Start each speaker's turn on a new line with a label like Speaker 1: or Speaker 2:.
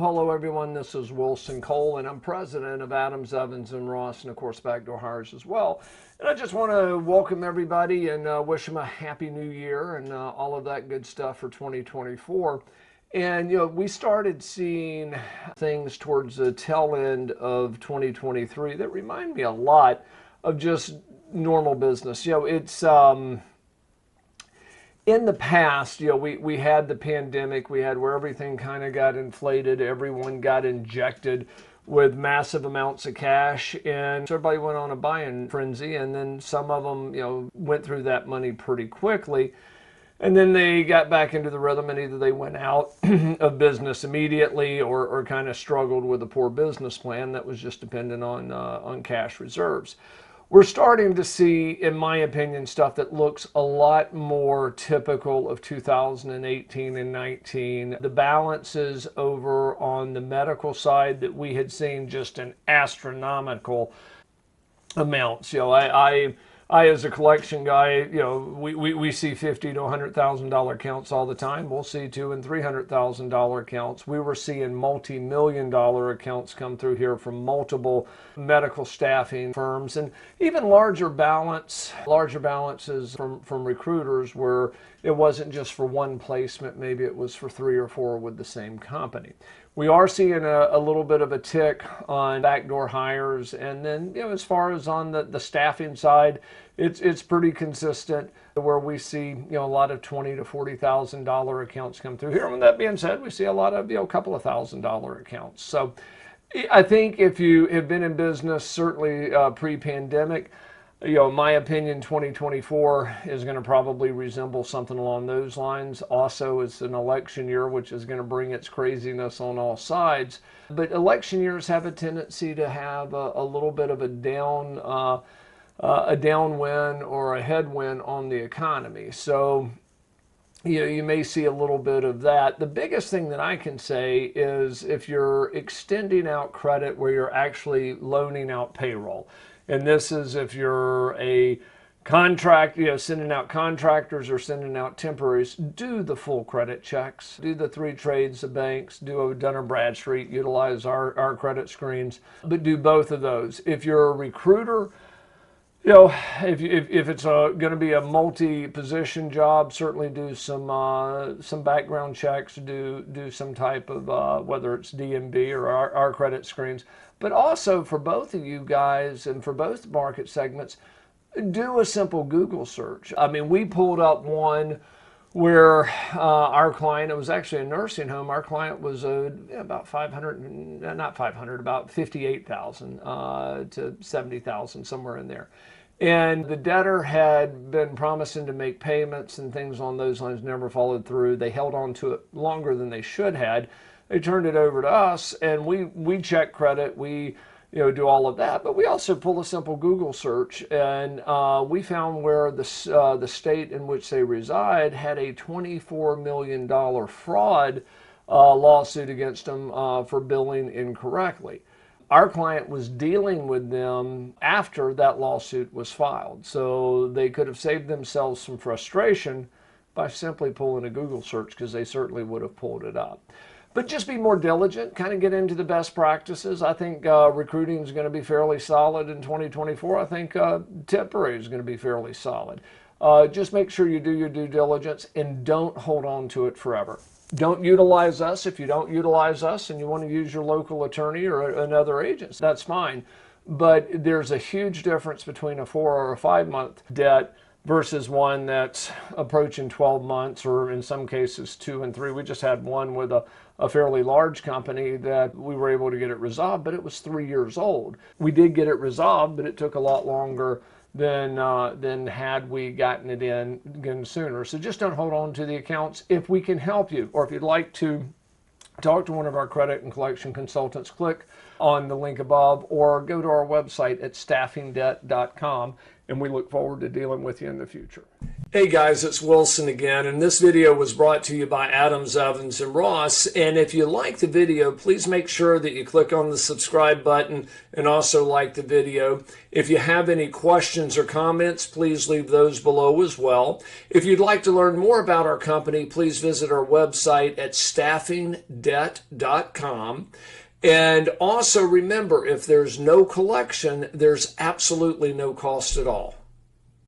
Speaker 1: hello everyone. This is Wilson Cole, and I'm president of Adams, Evans, and Ross, and of course Backdoor Hires as well. And I just want to welcome everybody and wish them a happy new year and all of that good stuff for 2024. And we started seeing things towards the tail end of 2023 that remind me a lot of just normal business. It's in the past, we had the pandemic, we had where everything kind of got inflated, everyone got injected with massive amounts of cash, and so everybody went on a buying frenzy, and then some of them, went through that money pretty quickly, and then they got back into the rhythm, and either they went out of business immediately or kind of struggled with a poor business plan that was just dependent on cash reserves. We're starting to see, in my opinion, stuff that looks a lot more typical of 2018 and 19. The balances over on the medical side that we had seen just in astronomical amounts. I as a collection guy, we see $50,000 to $100,000 accounts all the time. We'll see $200,000 and $300,000 accounts. We were seeing multi-million-dollar accounts come through here from multiple medical staffing firms, and even larger balances from recruiters where it wasn't just for one placement, maybe it was for 3 or 4 with the same company. We are seeing a little bit of a tick on backdoor hires, and then as far as on the staffing side, it's pretty consistent where we see a lot of $20,000 to $40,000 accounts come through here. And with that being said, we see a lot of a couple of $1,000 accounts. So I think if you have been in business, certainly pre-pandemic, in my opinion, 2024 is going to probably resemble something along those lines. Also, it's an election year, which is going to bring its craziness on all sides. But election years have a tendency to have a little bit of a downwind or a headwind on the economy. So, you may see a little bit of that. The biggest thing that I can say is if you're extending out credit where you're actually loaning out payroll. And this is if you're a contract, sending out contractors or sending out temporaries, do the full credit checks, do the 3 trades of banks, do a Dun & Bradstreet, utilize our credit screens, but do both of those. If you're a recruiter, if it's going to be a multi-position job, certainly do some background checks, do some type of whether it's DMB or our credit screens. But also for both of you guys and for both market segments, do a simple Google search. I mean, we pulled up one where our client, it was actually a nursing home. Our client was about about 58,000 to 70,000, somewhere in there. And the debtor had been promising to make payments and things on those lines, never followed through. They held on to it longer than they should had. They turned it over to us, and we check credit. We do all of that, but we also pull a simple Google search, and we found where the state in which they reside had a $24 million fraud lawsuit against them for billing incorrectly. Our client was dealing with them after that lawsuit was filed, so they could have saved themselves some frustration by simply pulling a Google search, because they certainly would have pulled it up. But just be more diligent, kind of get into the best practices. I think recruiting is going to be fairly solid in 2024. I think temporary is going to be fairly solid. Just make sure you do your due diligence and don't hold on to it forever. Don't utilize us. If you don't utilize us and you want to use your local attorney or another agent, that's fine. But there's a huge difference between a 4 or a 5 month debt versus one that's approaching 12 months or in some cases 2 and 3. We just had one with a fairly large company that we were able to get it resolved, but it was 3 years old. We did get it resolved, but it took a lot longer than had we gotten it in again sooner. So just don't hold on to the accounts. If we can help you, or if you'd like to talk to one of our credit and collection consultants, click on the link above or go to our website at staffingdebt.com, and we look forward to dealing with you in the future. Hey guys, it's Wilson again, and this video was brought to you by Adams, Evans, and Ross. And if you like the video, please make sure that you click on the subscribe button and also like the video. If you have any questions or comments, please leave those below as well. If you'd like to learn more about our company, please visit our website at staffingdebt.com. And also remember, if there's no collection, there's absolutely no cost at all.